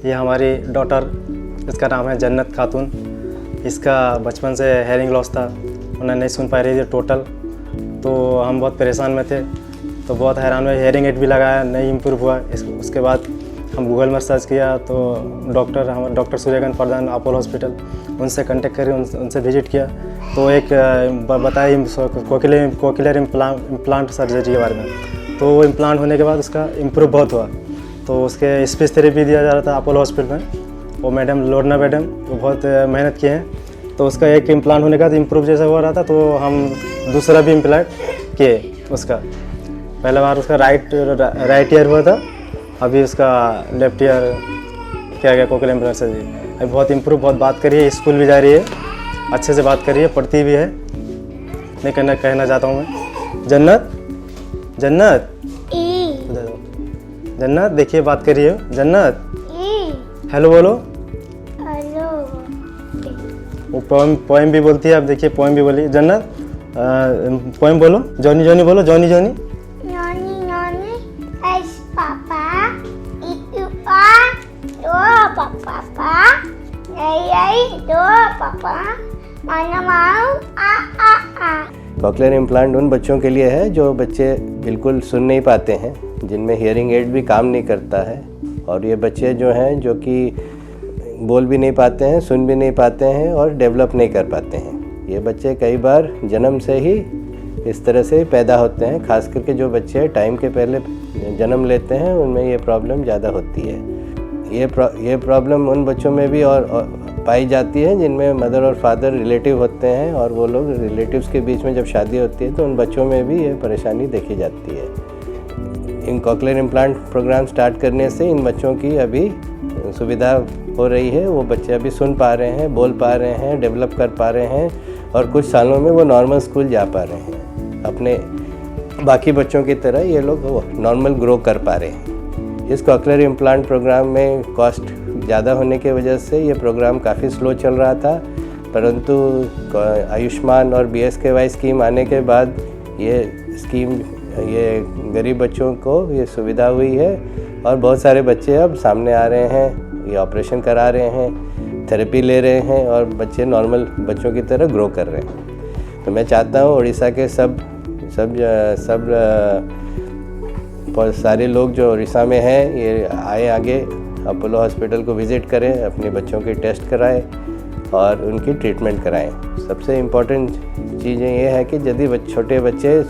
ये हमारी डॉटर, इसका नाम है जन्नत खातून। इसका बचपन से हेयरिंग लॉस था, उन्हें नहीं सुन पा रही थी टोटल। तो हम बहुत परेशान में थे, तो बहुत हैरान हुए। हेयरिंग एड भी लगाया, नहीं इम्प्रूव हुआ। उसके बाद हम गूगल में सर्च किया तो डॉक्टर सूर्यकांत प्रधान अपोलो हॉस्पिटल, उनसे कांटेक्ट करें, उनसे विजिट किया। तो एक बताया कोक्लियर इम्प्लांट सर्जरी के बारे में। तो वो इम्प्लांट होने के बाद उसका इम्प्रूव बहुत हुआ। तो उसके स्पीच थेरेपी दिया जा रहा था अपोलो हॉस्पिटल में। वो मैडम लोडना मैडम वो बहुत मेहनत किए हैं। तो उसका एक इम्प्लांट होने का बाद इम्प्रूव जैसा हो रहा था, तो हम दूसरा भी इम्प्लांट किए उसका। पहला बार उसका राइट ईयर हुआ था, अभी उसका लेफ्ट ईयर किया गया कोक्लियर इम्प्लांट सर्जरी। अभी बहुत इम्प्रूव, बहुत बात करी है, स्कूल भी जा रही है, अच्छे से बात करी है, पढ़ती भी है। नहीं कहना चाहता हूँ मैं। जन्नत जन्नत देखिए, बात करिए। जन्नत हेलो बोलो। वो पोएम भी बोलती है, अब देखिए पोएम भी बोली। जन्नत पोएम बोलो। जॉनी जॉनी बोलो। जॉनी जॉनी कॉक्लियर इम्प्लांट उन बच्चों के लिए है जो बच्चे बिल्कुल सुन नहीं पाते हैं, जिनमें हियरिंग एड भी काम नहीं करता है। और ये बच्चे जो हैं जो कि बोल भी नहीं पाते हैं, सुन भी नहीं पाते हैं और डेवलप नहीं कर पाते हैं। ये बच्चे कई बार जन्म से ही इस तरह से पैदा होते हैं। खास करके जो बच्चे टाइम के पहले जन्म लेते हैं उनमें ये प्रॉब्लम ज़्यादा होती है। ये प्रॉब्लम उन बच्चों में भी और पाई जाती है जिनमें मदर और फादर रिलेटिव होते हैं, और वो लोग रिलेटिव्स के बीच में जब शादी होती है तो उन बच्चों में भी ये परेशानी देखी जाती है। इन कॉक्लियर इम्प्लांट प्रोग्राम स्टार्ट करने से इन बच्चों की अभी सुविधा हो रही है। वो बच्चे अभी सुन पा रहे हैं, बोल पा रहे हैं, डेवलप कर पा रहे हैं, और कुछ सालों में वो नॉर्मल स्कूल जा पा रहे हैं। अपने बाकी बच्चों की तरह ये लोग नॉर्मल ग्रो कर पा रहे हैं। इस कॉक्लियर इम्प्लांट प्रोग्राम में कॉस्ट ज़्यादा होने की वजह से ये प्रोग्राम काफ़ी स्लो चल रहा था, परंतु आयुष्मान और BSKY स्कीम आने के बाद ये गरीब बच्चों को ये सुविधा हुई है, और बहुत सारे बच्चे अब सामने आ रहे हैं, ये ऑपरेशन करा रहे हैं, थेरेपी ले रहे हैं, और बच्चे नॉर्मल बच्चों की तरह ग्रो कर रहे हैं। तो मैं चाहता हूँ उड़ीसा के सब सारे लोग जो उड़ीसा में हैं ये आए आगे, अपोलो हॉस्पिटल को विज़िट करें, अपने बच्चों की टेस्ट कराएं और उनकी ट्रीटमेंट कराएं। सबसे इम्पॉर्टेंट चीज़ें ये है कि यदि छोटे बच्चे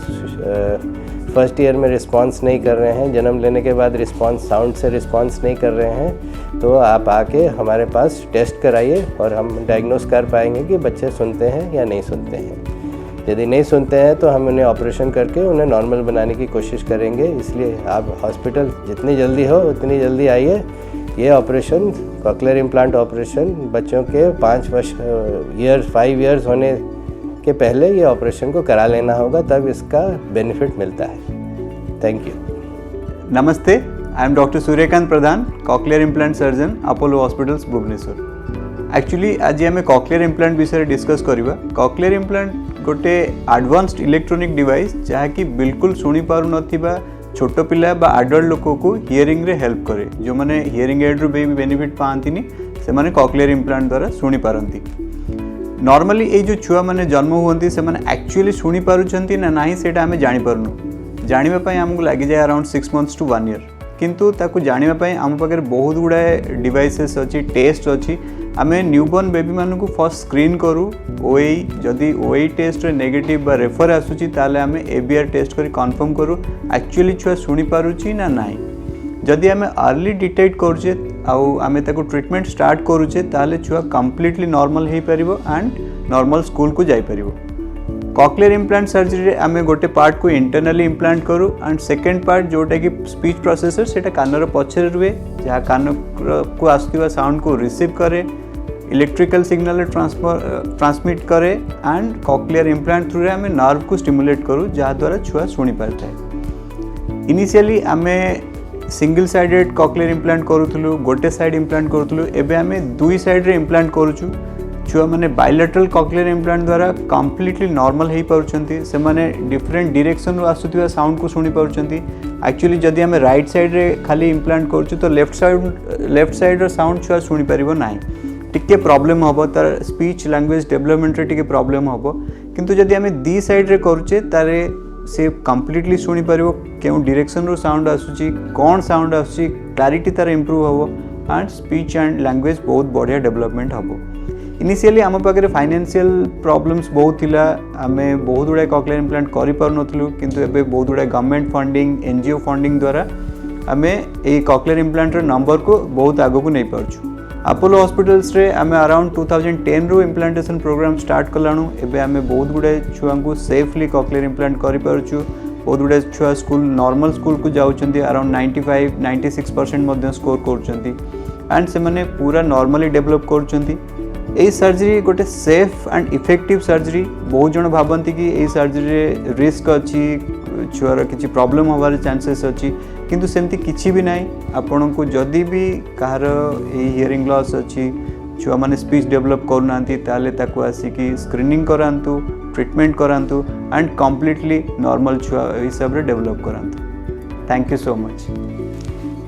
फर्स्ट ईयर में रिस्पांस नहीं कर रहे हैं, जन्म लेने के बाद साउंड से रिस्पांस नहीं कर रहे हैं, तो आप आके हमारे पास टेस्ट कराइए और हम डायग्नोस कर पाएंगे कि बच्चे सुनते हैं या नहीं सुनते हैं। यदि नहीं सुनते हैं तो हम उन्हें ऑपरेशन करके उन्हें नॉर्मल बनाने की कोशिश करेंगे। इसलिए आप हॉस्पिटल जितनी जल्दी हो उतनी जल्दी आइए। ये ऑपरेशन, कॉक्लियर इम्प्लांट ऑपरेशन, बच्चों के 5 इयर्स होने के पहले ये ऑपरेशन को करा लेना होगा, तब इसका बेनिफिट मिलता है। Thank you. नमस्ते, I am doctor Suryakant Pradhan, cochlear implant surgeon, Apollo hospitals Bhubaneswar. Actually आज आम कॉक्लियर इम्प्लांट विषय डिस्कस करवा। कॉक्लियर इम्प्लांट गोटे एडवांस्ड इलेक्ट्रोनिक डिवाइस जहाँकि बिल्कुल शुणी पारु नथिबा छोट पिला बा एडल्ट लोक को हियरिंग रे हेल्प करे। जो मैंने हियरिंग एड रू बेनिफिट पाती से माने कॉक्लियर इम्प्लांट द्वारा शुणी पारती। नॉर्मली ये जो छुआ मैंने जन्म हुए से एक्चुअली शुणी पारुछंती ना नहीं से आम जापरनु। जानापी आमको लगी जाए अराउंड 6 months to 1 year, किंतु ताकू जानापी आम पाखे बहुत गुड़ाए डिवाइसेस अच्छी, टेस्ट अच्छी। आम न्यूबॉर्न बेबी मानू फर्स्ट स्क्रीन करूँ ओई, जदि ओई टेस्ट नेगेटिव बा रेफर आसूची ताले आम ABR टेस्ट करी कन्फर्म करूँ एक्चुअली छुआ शुणी पारुची ना नहीं। जदि आम अर्ली डिटेक्ट करुचे आम ताको ट्रीटमेंट स्टार्ट करुचे ताले छुआ कंप्लीटली नॉर्मल हो पार एंड नॉर्मल स्कूल को जाई परिबो। कॉक्लियर इम्प्लांट सर्जरी आम गोटे पार्ट को इंटरनली इम्प्लांट करूँ एंड सेकेंड पार्ट जोटा कि स्पीच प्रोसेसर से कानर पछरे रुए, जहाँ कान को आसुवा साउंड को रिसीव करे, इलेक्ट्रिकल सिग्नल ट्रांसमिट करे एंड कॉक्लियर इम्प्लांट थ्रू आम नर्व को स्टिमुलेट करूँ जहाँद्वारा छुआ शुणी पारे। इनिशियली आम सिंगल साइडेड कॉक्लियर इम्प्लांट करूँ, गोटे साइड इम्प्लांट करूँ, एबे आम 2 साइड रे इम्प्लांट करूँ। छुआ मैंने बायलैटरल कॉक्लियर इम्प्लांट द्वारा कंप्लीटली नॉर्मल हो पारुछंती, से माने डिफरेंट डायरेक्शन रो आसुथिबा साउंड को शुणी पारुछंती। एक्चुअली जदि आम राइट साइड रे खाली इम्प्लांट करूँ तो लेफ्ट साइड साउंड छुआ शुणी पार ना टिके प्रॉब्लम हम तार स्पीच लैंग्वेज डेवलपमेंट रे टिके प्रॉब्लम हम किंतु जदि आम दी साइड रे करूचे तारे से कंप्लीटली शुणी पार क्यों डायरेक्शन रो साउंड आसूची कौन साउंड आसूची क्लैरिटी तार इंप्रूव हम एंड स्पीच एंड लैंग्वेज बहुत बढ़िया डेवलपमेंट हम। इनिशियली आम पाखे फाइनेंशियल प्रॉब्लम्स बहुत थिला आमे बहुत गुड़ाए कॉक्लियर इम्प्लांट करि पार नथलु किंतु एबे बहुत गुड़ाए गवर्नमेंट फंडिंग एनजीओ फंडिंग द्वारा आमे ए कॉक्लियर इम्प्लांट रो नंबर को बहुत आगो को नहीं पारछु। अपोलो हॉस्पिटल्स रे आमे अराउंड 2010 रो इम्प्लांटेशन प्रोग्राम स्टार्ट कलाणु एबे आमे बहुत गुड़ाए छुआ को सेफली कॉक्लियर इम्प्लांट करि पारछु। बहुत गुड़ाए छुआ स्कूल नॉर्मल स्कूल को जाउछंती अराउंड 95-96% मध्य स्कोर करछंती एंड से माने पूरा नॉर्मली डेवलप करछंती। यही सर्जरी गोटे सेफ एंड इफेक्टिव सर्जरी बहुत जन भावती कि यही सर्जरी रिस्क अच्छी छुआर किसी प्रॉब्लम होवार चांसेस अच्छी किंतु सेमती किसी भी नहीं। आपण को जदि भी कहार हियरिंग लॉस अच्छी छुआ माने स्पीच डेवलप करना ताले ताको आसिकी स्क्रीनिंग करांतु ट्रीटमेंट करांतु एंड कंप्लीटली नॉर्मल छुआ हिसाब रे डेवलप करांतु। Thank you so much.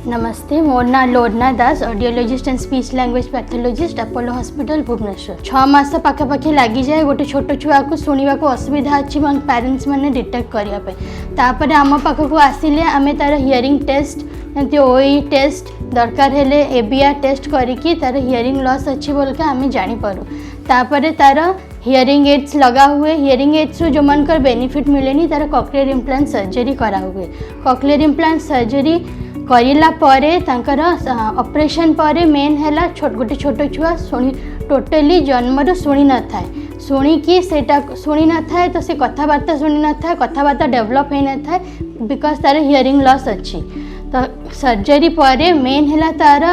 नमस्ते, मोर ना लोडना Das, audiologist and speech language pathologist Apollo hospital Bhubaneswar. 6 मास पाखापाखि लगी जाए गोटे छोट छुआ को शुणा को असुविधा अच्छी पेरेंट्स मैंने डिटेक्ट करने आम पाखक आसिले आम तार हियरिंग टेस्ट जमी ओई टेस्ट दरकार हेले एबीआर टेस्ट करिकी तार हियरिंग लॉस अच्छी बोल के आम जानीपरू। तापर तार हियरिंग एड्स लगा हुए हियरिंग एड्स जो मनकर बेनिफिट मिलेनी तार कॉक्लियर इम्प्लांट सर्जरी करा हुए। कॉक्लियर इम्प्लांट सर्जरी करिला परे तांकर ऑपरेशन परे मेन हैला गोटे छोट छुआ शुणी टोटली जन्मर शुणी न थाए शुणिकी सेटा शुणी न थाए तो से कथबार्ता शुणी न थाए कथबार्ता डेवलप हो न थाए बिकज तार हियरिंग लॉस अच्छी। तो सर्जरी परे मेन हैला तार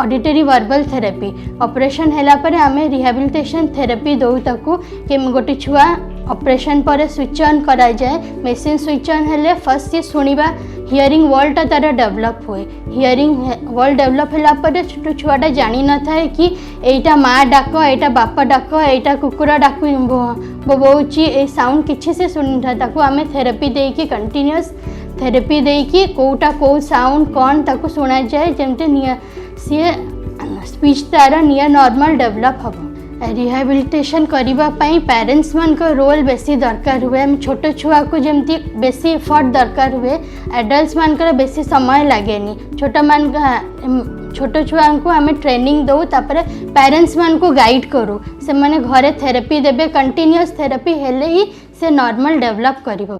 ऑडिटरी वर्बल थेरेपी ऑपरेशन हैला परे आमे रिहैबिलिटेशन थेरेपी दौ ताकू कि गोटे छुआ ऑपरेशन पर स्विच ऑन करा जाए मेसीन स्विच ऑन हेले फर्स्ट ये शुणा हियरिंग वर्ल्डटा तार डेवलप हुए। हियरिंग वर्ल्ड डेवलप होला पर छोट छुआटा जानी न थाए कि एटा माँ डाक एटा बापा डाक एटा कुकुर डाक बोबौची ए साउंड किछि से शुणी था ताकू आमे थेरेपी देकी कंटिन्यूअस थेरेपी देकी कोटा को साउंड कौन ताकू शुणा जाए जमते सी स्पीच तार नियर नॉर्मल डेवलप हम। रिहैबिलिटेशन करने पेरेंट्स मान को रोल बेसी दरकार हुए छोट छुआ को जमती बेसी एफर्ट दरकार हुए एडल्ट्स मान को बेसी समय लगे छोट छुआ को आम ट्रेनिंग दो तापर पेरेंट्स मान को गाइड करूँ से माने घरे थेरेपी देबे कंटिन्यूअस थेरेपी हेले ही से नॉर्मल डेवलप करिवो।